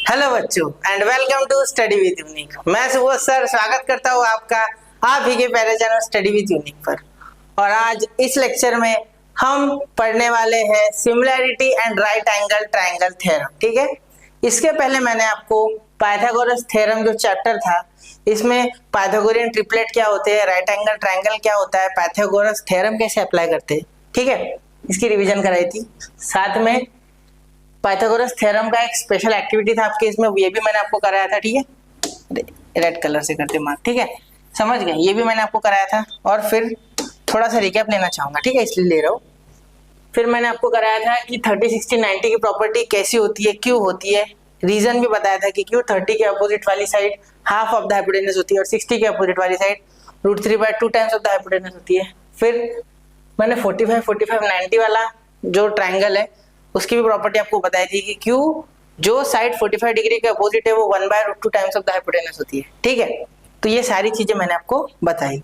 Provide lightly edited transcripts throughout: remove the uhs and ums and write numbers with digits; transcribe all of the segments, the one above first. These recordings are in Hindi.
हेलो बच्चों and welcome to study with Unique. मैं सुबोध सर स्वागत करता हूँ आपका आप ही के प्यारे चैनल स्टडी विद यूनिक पर। और आज इस लेक्चर में हम पढ़ने वाले हैं similarity and right angle triangle theorem. ठीक है, इसके पहले मैंने आपको पाइथागोरस थ्योरम जो चैप्टर था, इसमें पाइथागोरियन ट्रिपलेट क्या होते हैं, राइट एंगल ट्रायंगल क्या होता है, पाइथागोरस थ्योरम कैसे अप्लाई करते हैं, ठीक है, इसकी रिवीजन कराई थी। साथ में पाइथागोरस थ्योरम का एक स्पेशल एक्टिविटी था आपके, इसमें ये भी मैंने आपको कराया था। ठीक है, रेड कलर से करते मार्क, ठीक है, समझ गए, ये भी मैंने आपको कराया था। और फिर थोड़ा सा रिकैप लेना चाहूंगा, ठीक है, इसलिए ले रहा हूँ। फिर मैंने आपको कराया था कि 30, 60, 90 की प्रॉपर्टी कैसी होती है, क्यों होती है, रीजन भी बताया था कि क्यों 30 के अपोजिट वाली side half of the hypotenuse होती है और 60 के अपोजिट वाली side √3/2 times of the hypotenuse होती है। फिर मैंने 45, 45, 90 वाला जो ट्रायंगल है उसकी भी प्रॉपर्टी आपको बताई थी कि क्यों जो साइड 45 डिग्री के अपोजिट है वो 1/√2 टाइम्स ऑफ द हाइपोटेनस होती है। ठीक है, तो ये सारी चीजें मैंने आपको बताई।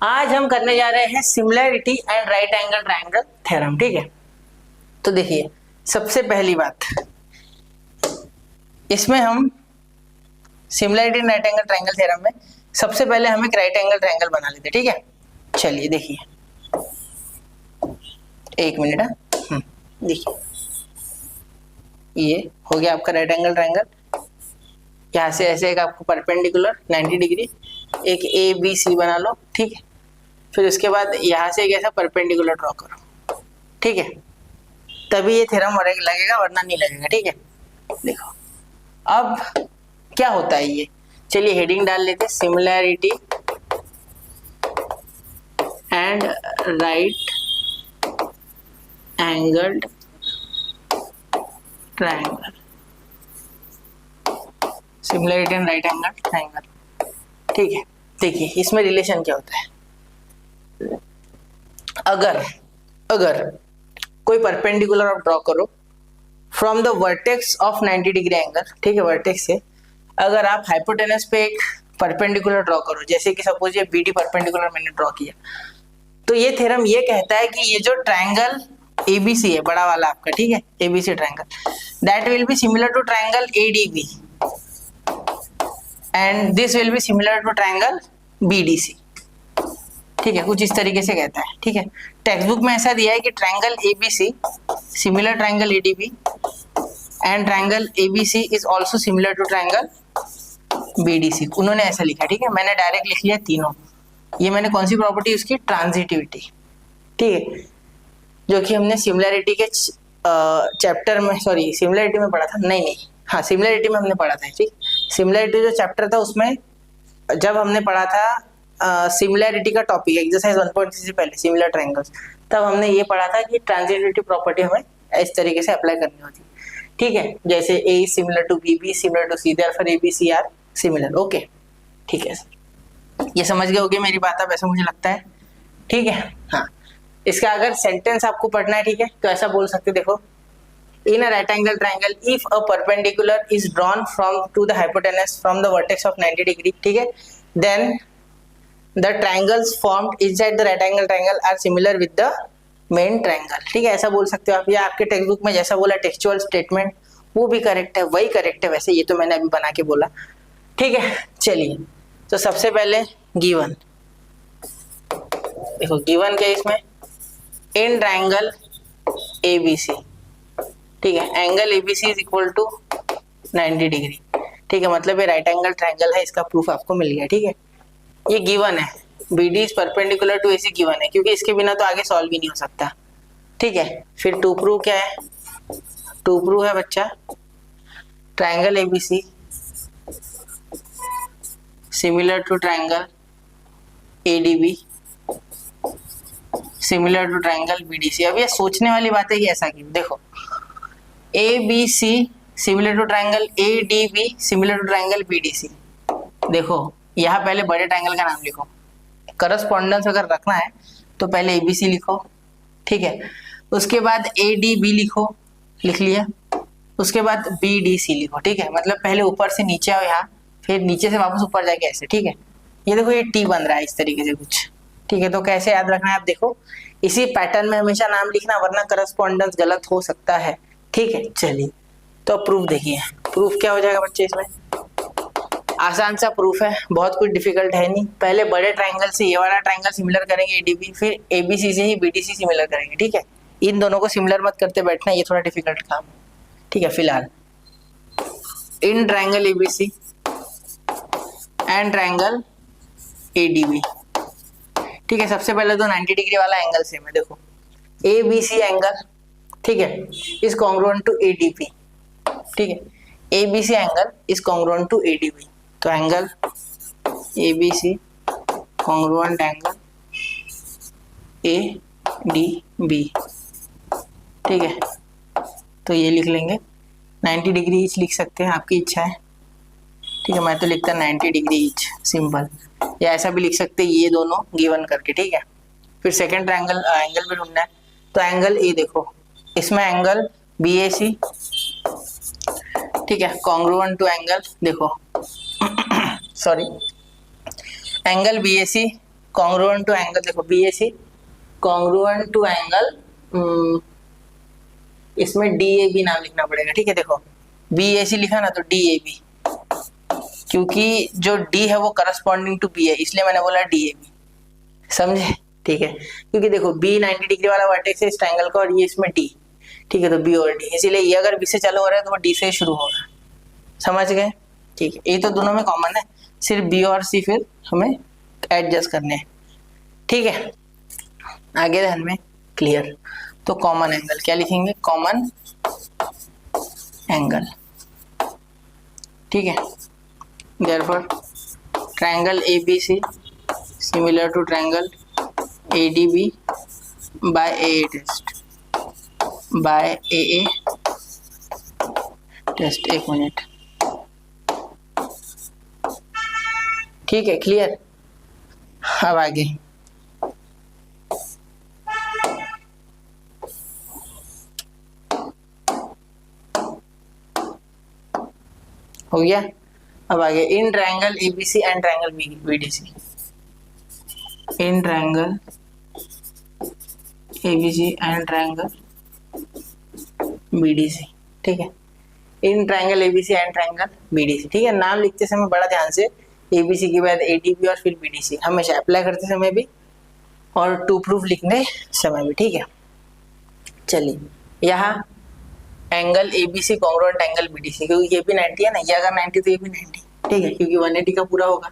आज हम करने जा रहे हैं similarity and right angle triangle theorem. ठीक है, तो देखिए सबसे पहली बात, इसमें हम similarity and right angle triangle theorem में सबसे पहले हम एक राइट एंगल ट्रायंगल बना लेते हैं। ठीक है, चलिए देखिए, एक मिनट, देखिए ये हो गया आपका राइट एंगल ट्रायंगल। यहाँ से ऐसे एक आपको परपेंडिकुलर 90 डिग्री एक ABC बना लो। ठीक है, फिर उसके बाद यहाँ से एक ऐसा परपेंडिकुलर ड्रॉ करो। ठीक है, तभी ये थ्योरम लगेगा, वरना नहीं लगेगा। ठीक है, देखो अब क्या होता है ये, चलिए हेडिंग डाल लेते, similarity and right angled triangle, similarity and right angle triangle. ठीक है, देखिए इसमें रिलेशन क्या होता है। अगर कोई परपेंडिकुलर आप ड्रॉ करो from the vertex of 90 degree angle, ठीक है, वर्टेक्स से अगर आप हाइपोटेनस पे एक परपेंडिकुलर ड्रॉ करो, जैसे कि सपोज ये BD परपेंडिकुलर मैंने ड्रॉ किया, तो ये थ्योरम ये कहता है कि ये जो ट्रायंगल ABC है बड़ा वाला आपका, ठीक है, ABC triangle, that will be similar to triangle ADB and this will be similar to triangle BDC। ठीक है, कुछ इस तरीके से कहता है। ठीक है, टेक्स्ट बुक में ऐसा दिया है कि triangle ABC similar triangle ADB and triangle ABC is also similar to triangle BDC, उन्होंने ऐसा लिखा। ठीक है, मैंने डायरेक्ट लिख लिया तीनों। ये मैंने कौन सी प्रॉपर्टी, उसकी ट्रांजिटिविटी, ठीक है, जो कि हमने सिमिलैरिटी के चैप्टर में, सॉरी सिमिलैरिटी में पढ़ा था, नहीं हाँ सिमिलैरिटी में हमने पढ़ा था। ठीक, सिमिलैरिटी जो चैप्टर था उसमें जब हमने पढ़ा था सिमिलैरिटी का टॉपिक एक्सरसाइज 1.3 से पहले सिमिलर ट्रायंगल्स, तब हमने ये पढ़ा था कि ट्रांजिटिविटी प्रॉपर्टी हमें इस तरीके से अप्लाई करनी होती है। ठीक है, जैसे A is similar to B, B is similar to C, therefore A, B, C are similar। Okay, ठीक है सर, ये समझ गए होगे मेरी बात अब, ऐसा मुझे लगता है। ठीक है, हाँ, इसका अगर सेंटेंस आपको पढ़ना है, ठीक है, तो ऐसा बोल सकते, देखो, in a right angle triangle if a perpendicular is drawn from to the hypotenuse from the vertex of 90 degree, ठीक है, then the triangles formed inside the right angle triangle are similar with the main triangle. ठीक है, ऐसा बोल सकते हो आप, या आपके टेक्स्ट बुक में जैसा बोला टेक्सचुअल स्टेटमेंट वो भी करेक्ट है, वही करेक्ट है, वैसे ये तो मैंने अभी बना के बोला। ठीक है, चलिए, तो सबसे पहले गिवन, देखो गिवन क्या इसमें, इन ट्रायंगल ABC, ठीक है, angle ABC is equal to 90 degree. ठीक है, मतलब ये राइट एंगल ट्रायंगल है, इसका प्रूफ आपको मिल गया। ठीक है, ये गिवन है, BD is perpendicular to AC given है, क्योंकि इसके बिना तो आगे सॉल्व ही नहीं हो सकता। ठीक है, फिर टू प्रूव क्या है, टू प्रूव है बच्चा, triangle ABC similar to triangle ADB similar to triangle BDC। अब ये सोचने वाली बात है कि ऐसा क्यों, देखो ABC similar to triangle ADB similar to triangle BDC, देखो यहाँ पहले बड़े ट्रायंगल का नाम लिखो, करस्पॉन्डेंस अगर रखना है तो पहले ABC लिखो। ठीक है, उसके बाद ADB लिखो, लिख लिया, उसके बाद BDC लिखो। ठीक है, मतलब पहले ऊपर से नीचे आओ यहाँ, फिर नीचे से वापस ऊपर जाके ऐसे। ठीक है, ये देखो ये T बन रहा है इस तरीके से कुछ। ठीक है, तो कैसे याद रखना है, आप देखो इसी पैटर्न में हमेशा नाम लिखना, वरना करस्पॉन्डेंस गलत हो सकता है। ठीक है, चलिए तो प्रूफ देखिए, प्रूफ क्या हो जाएगा बच्चे इसमें? आसान सा प्रूफ है, बहुत कुछ डिफिकल्ट है नहीं। पहले बड़े ट्रायंगल से ये वाला ट्रायंगल सिमिलर करेंगे एडीबी, फिर एबीसी से ही बीडीसी सिमिलर करेंगे, ठीक है। इन दोनों को सिमिलर मत करते बैठना, ये थोड़ा डिफिकल्ट काम है, ठीक है। फिलहाल इन triangle ABC and triangle ADB, ठीक है। सबसे पहले तो 90 डिग्री वाला एंगल सेम है, देखो एबीसी एंगल, ठीक है, इज कॉन्ग्रुएंट टू एडीबी, ठीक है। ABC angle is congruent to ADB, तो angle ABC congruent angle ADB, ठीक है। तो ये लिख लेंगे 90 डिग्री ईच, लिख सकते हैं, आपकी इच्छा है, ठीक है। मैं तो लिखता 90 डिग्री ईच, सिंपल, या ऐसा भी लिख सकते हैं ये दोनों गिवन करके, ठीक है। फिर सेकेंड ट्रायंगल एंगल भी ढूंढना है, तो एंगल ए देखो, इसमें एंगल BAC, ठीक है, कॉन्ग्रुएंट टू एंगल, देखो sorry, angle BAC congruent to angle, देखो BAC कॉन्ग्रुएंट टू एंगल, इसमें DAB नाम लिखना पड़ेगा, ठीक है। देखो BAC लिखा ना, तो DAB, क्योंकि जो D है वो करस्पॉन्डिंग टू B है, इसलिए मैंने बोला DAB, समझे, ठीक है। क्योंकि देखो B 90 डिग्री वाला वर्टेक्स है इस ट्रायंगल का, और ये इसमें D, ठीक है, तो B और D, इसीलिए ये अगर B से चालू हो रहा है तो वो D से शुरू होगा, समझ गए, ठीक है। ये तो दोनों में कॉमन है, सिर्फ B और C फिर हमें एडजस्ट करने हैं, ठीक है। आगे ध्यान में, क्लियर। तो कॉमन एंगल क्या लिखेंगे? कॉमन एंगल, ठीक है। Therefore triangle ABC similar to triangle ADB by AA test, by AA test, एक मिनट, ठीक है, क्लियर। अब आगे हो गया। अब आगे in triangle ABC and triangle BDC, in triangle ABC and triangle BDC, ठीक है। In triangle ABC and triangle BDC, ठीक है। नाम लिखते समय बड़ा ध्यान से, ABC के बाद ADB और फिर BDC, हमेशा अप्लाई करते समय भी और टू प्रूफ लिखने समय भी, ठीक है। चलिए, यहाँ angle ABC congruent angle BDC, क्योंकि ये भी 90 है ना, ये अगर 90 तो ये भी 90, ठीक है, क्योंकि 180 का पूरा होगा,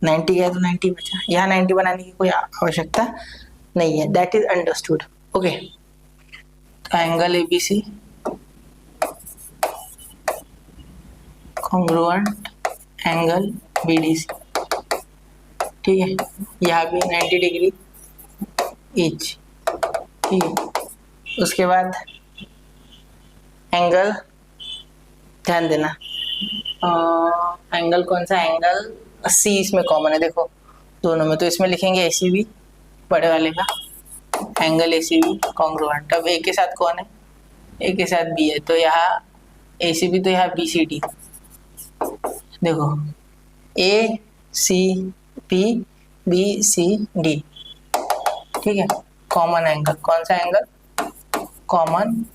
90 है तो 90 बचा, यहाँ 90 बनाने की कोई आवश्यकता नहीं है, दैट इज अंडरस्टूड, ओके। तो angle ABC congruent angle BDC, ठीक है, यहाँ भी 90 डिग्री ईच, ठीक है। उसके बाद एंगल, ध्यान देना, एंगल कौन सा, एंगल C इसमें कॉमन है, देखो दोनों में, तो इसमें लिखेंगे ACB बड़े वाले का, एंगल ACB कॉन्ग्रुएंट। अब A के साथ कौन है? A के साथ B है, तो यहाँ ACB, तो यहाँ BCD, देखो ACB BCD, ठीक है, कॉमन एंगल, कौन सा एंगल? कॉमन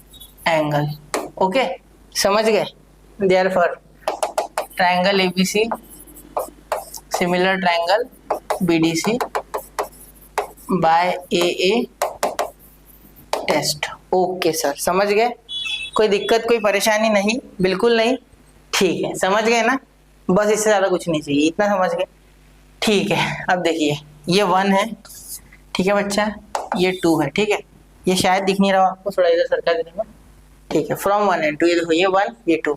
एंगल, ओके, समझ गए। Therefore triangle ABC similar triangle BDC by AA test, okay sir, समझ गए, कोई दिक्कत कोई परेशानी नहीं, बिल्कुल नहीं, ठीक है, समझ गए ना, बस इससे ज्यादा कुछ नहीं चाहिए, इतना समझ गए, ठीक है। अब देखिए ये 1 है, ठीक है बच्चा, ये 2 है, ठीक है, ये शायद दिख नहीं रहा आपको, थोड़ा इधर सरका देना, ठीक है। फ्रॉम 1 and 2, ये देखो, ये 1 ये 2,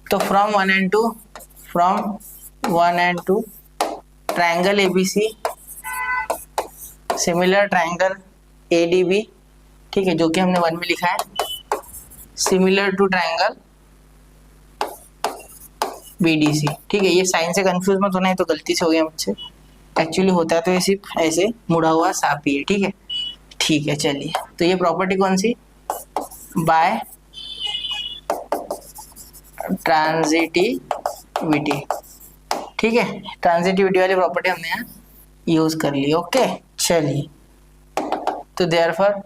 तो from 1 and 2, from 1 and 2 triangle ABC similar triangle ADB, ठीक है, जो कि हमने 1 में लिखा है, सिमिलर टू ट्रायंगल BDC, ठीक है। ये साइन से कंफ्यूज मत होना है, तो गलती से हो गया मुझसे, एक्चुअली होता है तो ये सिर्फ ऐसे मुड़ा हुआ सांप ही है, ठीक है, ठीक है। चलिए, तो ये प्रॉपर्टी कौन सी? बाय ट्रांजिटिविटी, ठीक है, ट्रांजिटिविटी वाली प्रॉपर्टी हमने यहाँ यूज कर ली, ओके। चलिए, तो देयरफॉर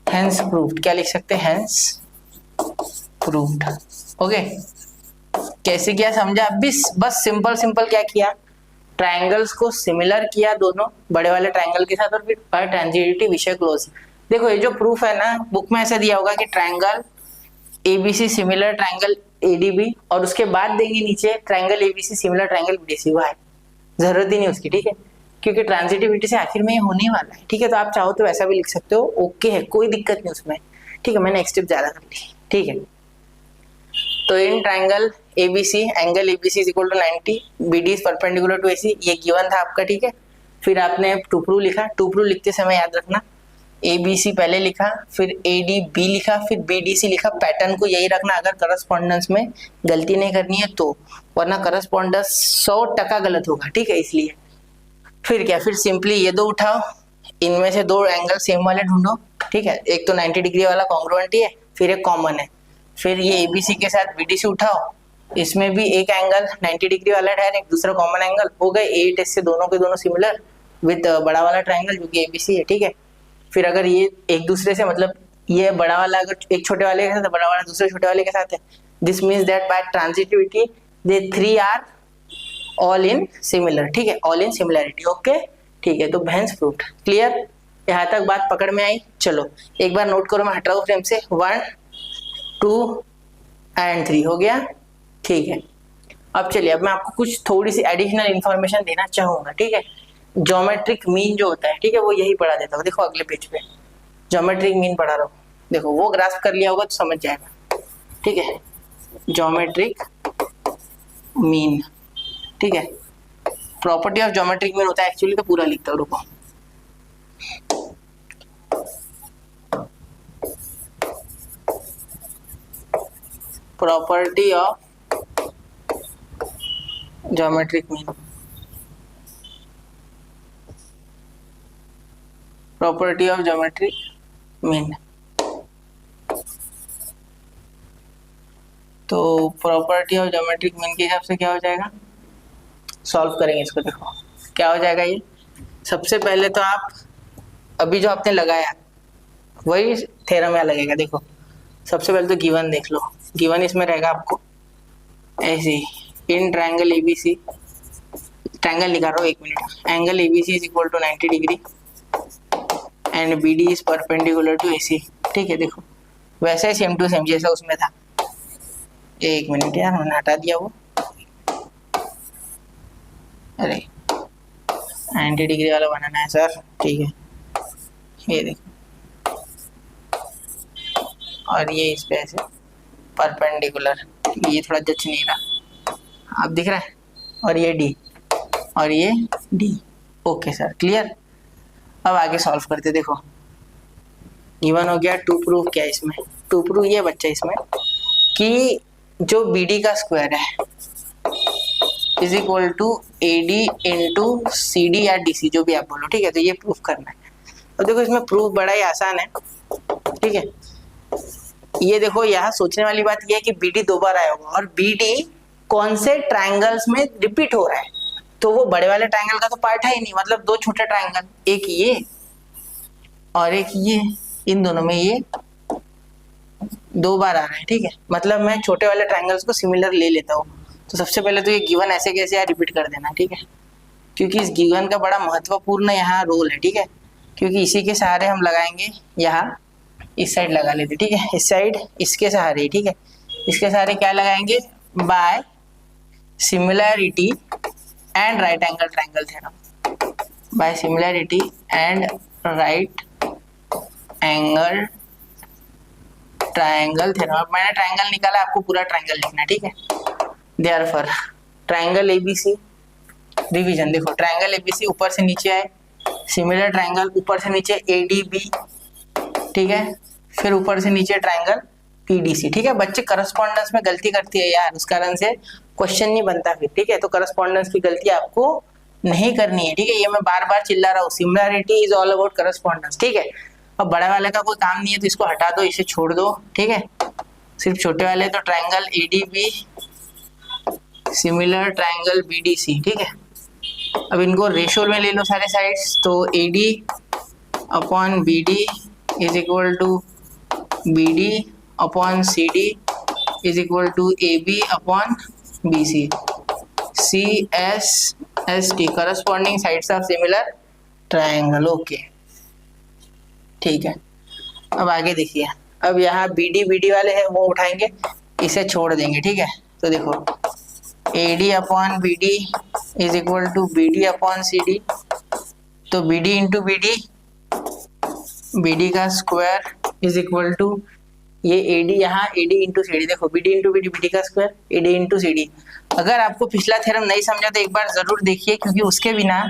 हेंस प्रूव्ड, क्या लिख सकते हैं? Hence proved, okay. कैसे किया समझा? बस सिंपल सिंपल क्या किया, ट्रायंगल्स को सिमिलर किया दोनों बड़े वाले ट्रायंगल के साथ, और फिर बाय ट्रांजिटिविटी विषय क्लोज। देखो ये जो प्रूफ है ना, बुक में ऐसा दिया होगा कि triangle ABC similar triangle ADB, और उसके बाद देंगे नीचे triangle ABC similar triangle BDC. Why जरूरत ही नहीं उसकी, ठीक है, क्योंकि ट्रांजिटिविटी से आखिर में ये होने वाला है, ठीक है। तो आप चाहो तो वैसा भी लिख सकते हो, ओके है, कोई दिक्कत नहीं उसमें, ठीक है। मैंने एक स्टेप ज्यादा कर ली, ठीक है। तो in triangle ABC angle ABC is equal to 90, BD is perpendicular to AC, ये गिवन था आपका, ठीक है। फिर आपने टू प्रूव लिखा, टू प्रूव लिखते समय याद रखना एबीसी पहले लिखा, फिर एडीबी लिखा, फिर बीडीसी लिखा। पैटर्न को यही रखना, अगर करस्पॉन्डेंस में गलती नहीं करनी है तो, वरना करस्पॉन्डेंस 100% गलत होगा, ठीक है, इसलिए। फिर क्या, फिर सिंपली ये दो उठाओ, इनमें से दो एंगल सेम वाले ढूंढो, ठीक है। एक तो 90 डिग्री वाला कॉन्ग्रुएंट ही है, फिर एक कॉमन है। फिर ये एबीसी के साथ बीडीसी उठाओ, इसमें भी एक एंगल 90 डिग्री वाला है, एक दूसरा कॉमन एंगल, हो गए 8 इससे दोनों के दोनों सिमिलर विद बड़ा वाला ट्रायंगल जो कि एबीसी है, ठीक है। फिर अगर ये एक दूसरे से, मतलब ये बड़ा वाला अगर एक छोटे वाले के साथ है, बड़ा वाला दूसरे छोटे वाले के साथ है, this means that by transitivity they three are all in similar, ठीक है, ऑल इन सिमिलरिटी, ओके, ठीक है। तो भेंस फ्रूट क्लियर, यहाँ तक बात पकड़ में आई। चलो एक बार नोट करो, मैं हट रहा हूँ फ्रेम से, 1 2 एंड 3 हो गया, ठीक है। अब चलिए, अब मैं आपको कुछ थोड़ी सी एडिशनल इंफॉर्मेशन देना चाहूंगा, ठीक है। ज्योमेट्रिक मीन जो होता है, ठीक है, वो यही पढ़ा देता हूँ। देखो अगले पेज पे ज्योमेट्रिक मीन पढ़ा रहा हूँ, देखो वो ग्रास्प कर लिया होगा तो समझ जाएगा, ठीक है। ज्योमेट्रिक मीन, ठीक है, प्रॉपर्टी ऑफ ज्योमेट्रिक मीन होता है एक्चुअली, तो पूरा लिखता हूँ, रुको। Property of geometric mean, property of geometric mean. तो प्रॉपर्टी ऑफ ज्योमेट्रिक मीन के हिसाब से क्या हो जाएगा, सॉल्व करेंगे इसको। देखो क्या हो जाएगा, ये सबसे पहले तो आप अभी जो आपने लगाया वही थ्योरम यहाँ लगेगा। देखो सबसे पहले तो गिवन देख लो, गिवन इसमें रहेगा आपको ऐसे, इन ट्रायंगल एबीसी, ट्रायंगल निकाल रहा हूँ, 1 minute, angle ABC is equal to 90 degree and BD is perpendicular to AC, ठीक है। देखो वैसे ही सेम टू सेम जैसा उसमें था, 1 मिनट यार मैंने हटा दिया वो, अरे 90 डिग्री वाला बनाना है सर, ठीक है। ये देखो, और ये इस पे ऐसे परपेंडिकुलर, ये थोड़ा जच नहीं रहा, आप दिख रहा है, और ये डी और ये डी, ओके सर, क्लियर। अब आगे सॉल्व करते, देखो गिवन हो गया, टू प्रूव क्या इसमें, टू प्रूव ये बच्चा इसमें कि जो बीडी का स्क्वायर है is equal to AD into C D या डी सी, जो भी आप बोलो, ठीक है। तो ये प्रूफ करना है। अब देखो इसमें प्रूफ बड़ा ही आसान है, ठीक है। ये देखो यहाँ सोचने वाली बात ये है कि बीडी 2 बार आया होगा, और बीडी कौन से ट्रायंगल्स में रिपीट हो रहा है, तो वो बड़े वाले ट्रायंगल का तो पार्ट है ही नहीं, मतलब 2 छोटे ट्रायंगल, एक ये और एक ये, इन दोनों में ये 2 बार आ रहा है, ठीक है। मतलब मैं छोटे वाले ट्रायंगल्स को सिमिलर ले लेता हूँ। तो सबसे पहले तो ये गिवन ऐसे कैसे यार रिपीट कर देना, ठीक है, क्योंकि इस गिवन का बड़ा महत्वपूर्ण यहाँ रोल है, ठीक है। क्योंकि इसी के सहारे हम लगाएंगे, यहाँ इस साइड लगा लेते, ठीक है, इस साइड इसके सहारे, ठीक है। इसके सहारे क्या लगाएंगे, by similarity and right angle triangle theorem, by similarity and right angle triangle theorem. मैंने ट्रायंगल निकाला, आपको पूरा ट्रायंगल लिखना, ठीक है। देयरफॉर ट्रायंगल एबीसी, रिवीजन देखो, ट्रायंगल एबीसी ऊपर से नीचे आए, सिमिलर ट्रायंगल ऊपर से नीचे एडीबी, ठीक है, फिर ऊपर से नीचे ट्रायंगल पीडीसी, ठीक है। बच्चे करस्पॉन्डेंस में गलती करती है यार, उस कारण से क्वेश्चन नहीं बनता फिर, ठीक है। तो करस्पॉन्डेंस की गलती आपको नहीं करनी है, ठीक है। ये मैं बार बार चिल्ला रहा हूँ, similarity is all about correspondence, ठीक है। अब बड़े वाले का कोई काम नहीं है तो इसको हटा दो, इसे छोड़ दो, ठीक है। सिर्फ छोटे वाले, तो triangle ADB similar triangle BDC, ठीक है। अब इनको रेशियो में ले लो सारे साइड्स, तो AD upon BD is equal to BD upon CD is equal to AB upon BC, CSST corresponding sides of similar triangle. Okay ठीक है, अब आगे देखिए, अब यहाँ BD वाले हैं वो उठाएंगे, इसे छोड़ देंगे। ठीक है, तो देखो AD upon BD is equal to BD upon CD, तो BD इंटू BD का स्क्वायर इज इक्वल टू ये AD, यहाँ AD इंटू CD, देखो BD इंटू BD का स्क्वायर, AD इंटू CD। अगर आपको पिछला थ्योरम नहीं समझा तो एक बार जरूर देखिए, क्योंकि उसके बिना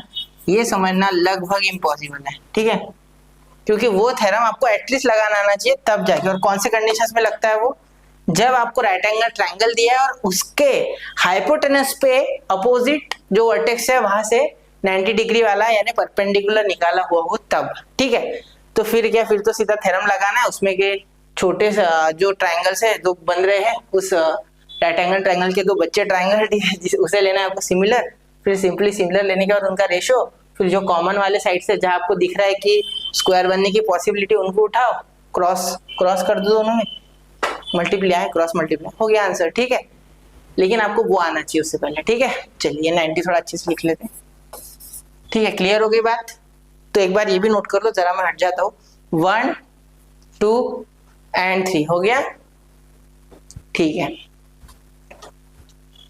ये समझना लगभग इम्पॉसिबल है। ठीक है, क्योंकि वो थ्योरम आपको एटलीस्ट लगाना आना चाहिए, तब जाके। और कौन से कंडीशंस में लगता है वो, जब आपको राइट एंगल ट्रायंगल दिया है और उसके हाइपोटेनस पे अपोजिट जो वर्टेक्स है वहां से 90 डिग्री वाला यानी परपेंडिकुलर निकाला हुआ हो, तब। ठीक है, तो फिर क्या, फिर तो सीधा थ्योरम लगाना है, उसमें के छोटे जो ट्रायंगल्स है दो बन रहे हैं, उस राइट एंगल ट्रायंगल के दो बच्चे ट्रायंगल, ठीक है, उसे लेना है आपको सिमिलर, फिर सिंपली सिमिलर लेने के बाद उनका रेशो, फिर जो कॉमन वाले साइड से जहां आपको दिख रहा है कि स्क्वायर बनने की पॉसिबिलिटी, उनको उठाओ, क्रॉस कर दो दोनों में, मल्टीप्लाई क्रॉस मल्टीप्लाई, हो गया आंसर। ठीक है, लेकिन आपको वो आना चाहिए उससे पहले। ठीक है, चलिए 90 थोड़ा अच्छे से लिख लेते हैं। ठीक है, क्लियर हो गई बात। तो एक बार ये भी नोट कर लो, जरा मैं हट जाता हूँ, 1 2 एंड 3 हो गया। ठीक है,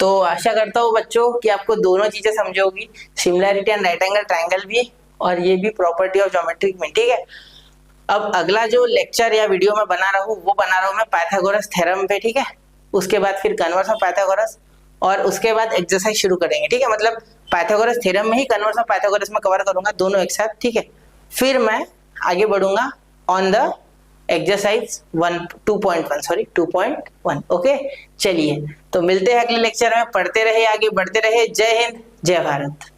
तो आशा करता हूँ बच्चों कि आपको दोनों चीजें समझ होगी, similarity and right angle triangle भी, और ये भी प्रॉपर्टी ऑफ ज्योमेट्रिक मीन। ठीक है, अब अगला जो लेक्चर या वीडियो मैं बना रहा हूँ वो बना रहा हूँ मैं पाइथागोरस थ्योरम पे। ठीक है, उसके बाद फिर कन्वर्स ऑफ पाइथागोरस, और उसके बाद एक्सरसाइज शुरू करेंगे। ठीक है, मतलब पाइथागोरस थ्योरम में ही कन्वर्स ऑफ पाइथागोरस में कवर करूंगा दोनों एक साथ। ठीक है, फिर मैं आगे बढ़ूंगा ऑन द एक्सरसाइज 2.1। ओके, चलिए तो मिलते हैं अगले लेक्चर में। पढ़ते रहे, आगे बढ़ते रहे। जय हिंद, जय भारत।